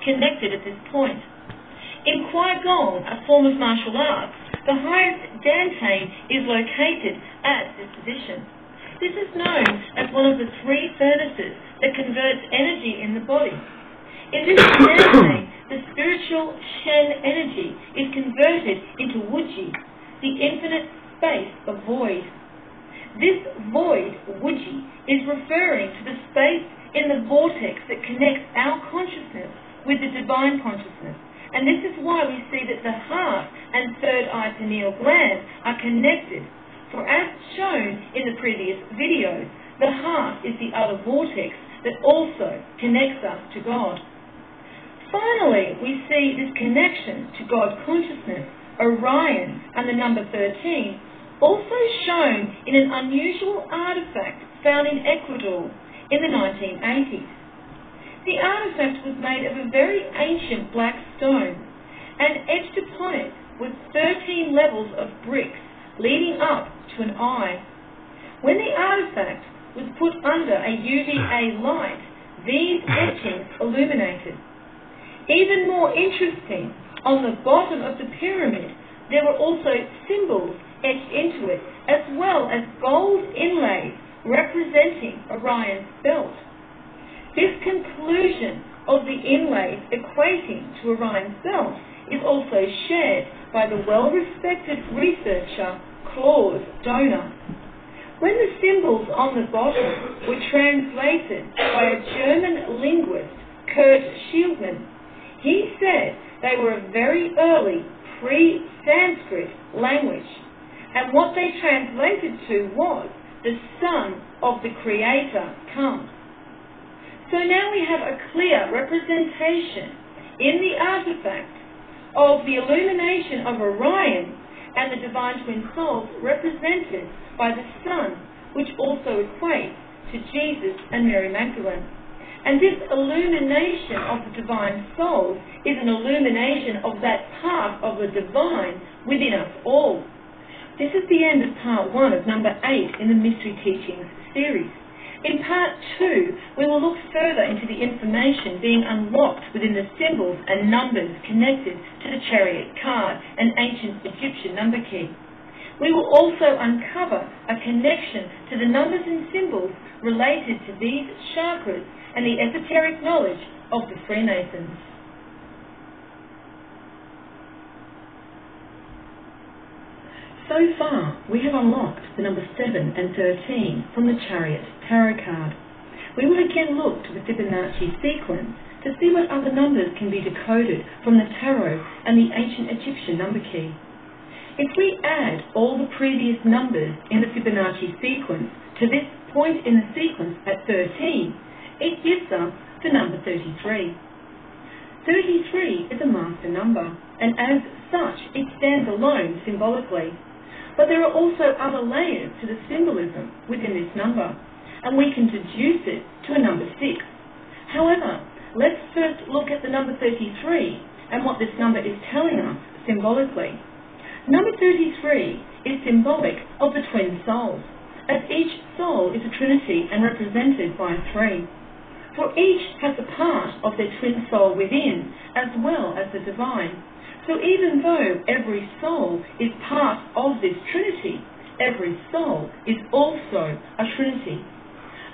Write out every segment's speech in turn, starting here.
connected at this point. In Qui-Gong, a form of martial arts, the highest dantian is located at this position. This is known as one of the three furnaces that converts energy in the body. In this dantian, the spiritual Shen energy is converted into Wuji, the infinite space of void. This void, Wuji, is referring to the space in the vortex that connects our consciousness with the divine consciousness. And this is why we see that the heart and third eye pineal gland are connected. For as shown in the previous videos, the heart is the other vortex that also connects us to God. Finally, we see this connection to God consciousness, Orion, and the number 13, also shown in an unusual artifact found in Ecuador in the 1980s. The artifact was made of a very ancient black stone, and etched upon it was 13 levels of bricks leading up to an eye. When the artifact was put under a UVA light, these etchings illuminated. Even more interesting, on the bottom of the pyramid, there were also symbols etched into it, as well as gold inlays representing Orion's belt. This conclusion of the inlays equating to Orion's belt is also shared by the well-respected researcher Klaus Donner. When the symbols on the bottom were translated by a German linguist, Kurt Schildmann, he said they were a very early pre-Sanskrit language, and what they translated to was the Son of the Creator comes. So now we have a clear representation in the artifact of the illumination of Orion and the divine twin souls represented by the sun, which also equates to Jesus and Mary Magdalene. And this illumination of the divine souls is an illumination of that part of the divine within us all. This is the end of part 1 of number 8 in the Mystery Teachings series. In part 2, we will look further into the information being unlocked within the symbols and numbers connected to the chariot card and ancient Egyptian number key. We will also uncover a connection to the numbers and symbols related to these chakras and the esoteric knowledge of the Freemasons. So far, we have unlocked the numbers 7 and 13 from the Chariot Tarot card. We will again look to the Fibonacci sequence to see what other numbers can be decoded from the Tarot and the ancient Egyptian number key. If we add all the previous numbers in the Fibonacci sequence to this point in the sequence at 13, it gives us the number 33. 33 is a master number, and as such, it stands alone symbolically. But there are also other layers to the symbolism within this number, and we can deduce it to a number 6. However, let's first look at the number 33 and what this number is telling us symbolically. Number 33 is symbolic of the twin souls, as each soul is a trinity and represented by 3. For each has a part of their twin soul within, as well as the divine. So even though every soul is part of this trinity, every soul is also a trinity.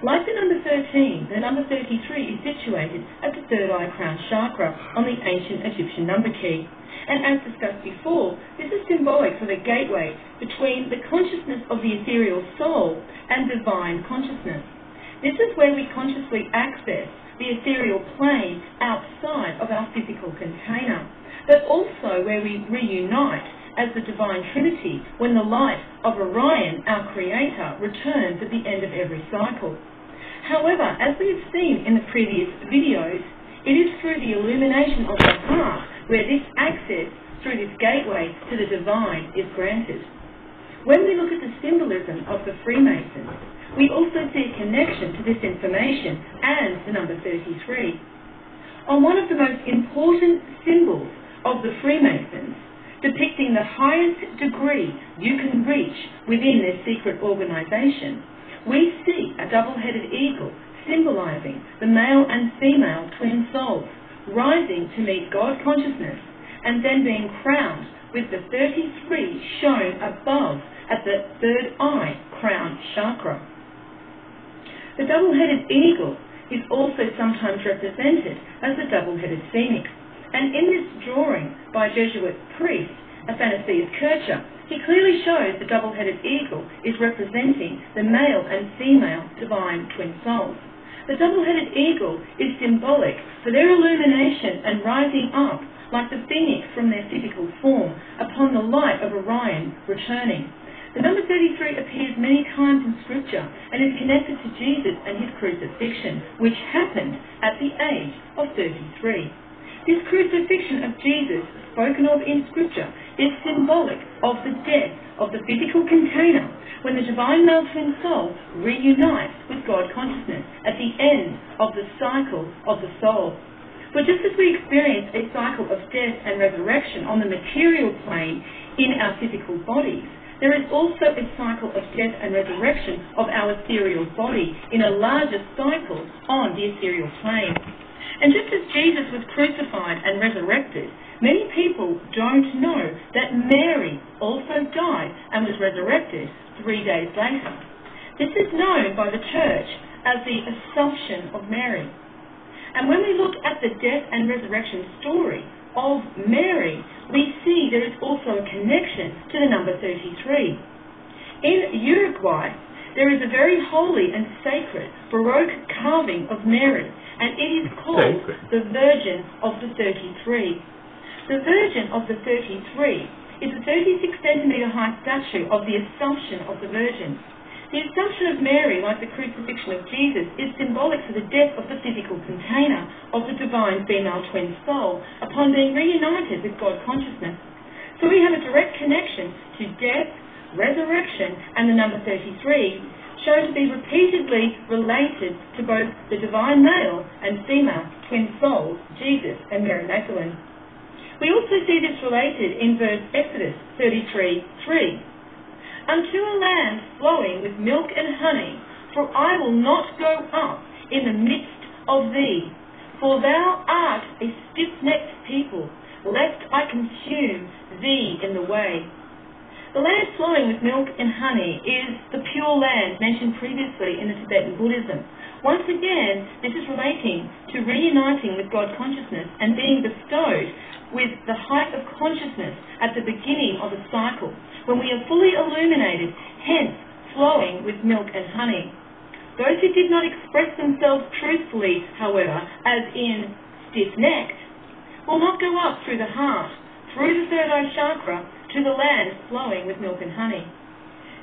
Like the number 13, the number 33 is situated at the third eye crown chakra on the ancient Egyptian number key. And as discussed before, this is symbolic for the gateway between the consciousness of the ethereal soul and divine consciousness. This is where we consciously access the ethereal plane outside of our physical container, but also where we reunite as the Divine Trinity when the light of Orion, our Creator, returns at the end of every cycle. However, as we have seen in the previous videos, it is through the illumination of the heart where this access through this gateway to the divine is granted. When we look at the symbolism of the Freemasons, we also see a connection to this information and the number 33. On one of the most important symbols of the Freemasons, depicting the highest degree you can reach within their secret organization, we see a double-headed eagle symbolizing the male and female twin souls, rising to meet God consciousness, and then being crowned with the 33 shown above at the third eye crown chakra. The double-headed eagle is also sometimes represented as the double-headed phoenix, and in this drawing by Jesuit priest Athanasius Kircher, he clearly shows the double-headed eagle is representing the male and female divine twin souls. The double-headed eagle is symbolic for their illumination and rising up like the phoenix from their physical form upon the light of Orion returning. The number 33 appears many times in Scripture and is connected to Jesus and his crucifixion, which happened at the age of 33. This crucifixion of Jesus, spoken of in Scripture, is symbolic of the death of the physical container when the divine male twin soul reunites with God consciousness at the end of the cycle of the soul. For just as we experience a cycle of death and resurrection on the material plane in our physical bodies, there is also a cycle of death and resurrection of our ethereal body in a larger cycle on the ethereal plane. And just as Jesus was crucified and resurrected, many people don't know that Mary also died and was resurrected 3 days later. This is known by the Church as the Assumption of Mary. And when we look at the death and resurrection story of Mary, we see there is also a connection to the number 33. In Uruguay, there is a very holy and sacred Baroque carving of Mary, and it is called the Virgin of the 33. The Virgin of the 33 is a 36 centimetre high statue of the Assumption of the Virgin. The Assumption of Mary, like the crucifixion of Jesus, is symbolic for the death of the physical container of the divine female twin soul upon being reunited with God consciousness. So we have a direct connection to death, resurrection, and the number 33, shown to be repeatedly related to both the divine male and female twin souls, Jesus and Mary Magdalene. We also see this related in verse Exodus 33:3. Unto a land flowing with milk and honey, for I will not go up in the midst of thee, for thou art a stiff-necked people, lest I consume thee in the way. The land flowing with milk and honey is the pure land mentioned previously in the Tibetan Buddhism. Once again, this is relating to reuniting with God consciousness and being bestowed with the height of consciousness at the beginning of a cycle, when we are fully illuminated, hence flowing with milk and honey. Those who did not express themselves truthfully, however, as in stiff-necked, will not go up through the heart, through the third eye chakra, to the land flowing with milk and honey.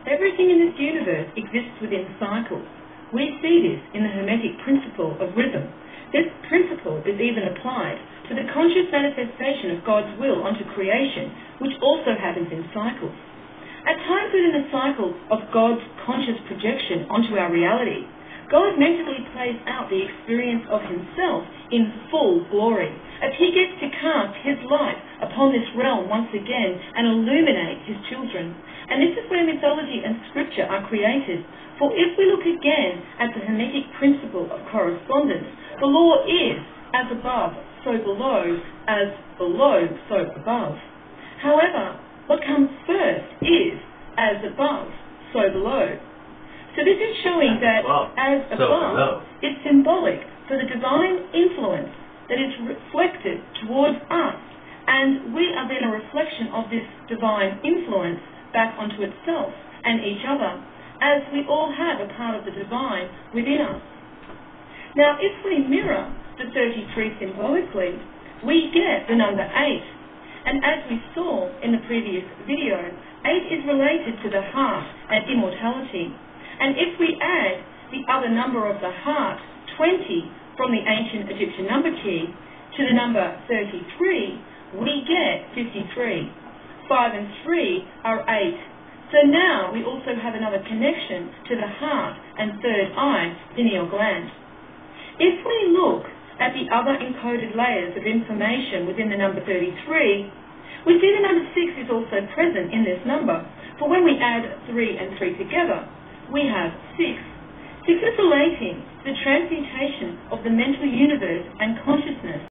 Everything in this universe exists within cycles. We see this in the Hermetic principle of rhythm. This principle is even applied to the conscious manifestation of God's will onto creation, which also happens in cycles. At times within the cycle of God's conscious projection onto our reality, God mentally plays out the experience of himself in full glory, as he gets to cast his light upon this realm once again and illuminate his children. And this is where mythology and scripture are created. For if we look again at the Hermetic principle of correspondence, the law is as above, so below, as below, so above. However, what comes first is as above, so below. So this is showing that as above is symbolic for the divine influence that is reflected towards us, and we are then a reflection of this divine influence back onto itself and each other, as we all have a part of the divine within us. Now, if we mirror the 33 symbolically, we get the number 8. And as we saw in the previous video, 8 is related to the heart and immortality. And if we add the other number of the heart, 20, from the ancient Egyptian number key, to the number 33, we get 53. 5 and 3 are 8. So now we also have another connection to the heart and third eye pineal gland. If we look at the other encoded layers of information within the number 33, we see the number 6 is also present in this number, for when we add 3 and 3 together, we have 6. 6 is relating to the transmutation of the mental universe and consciousness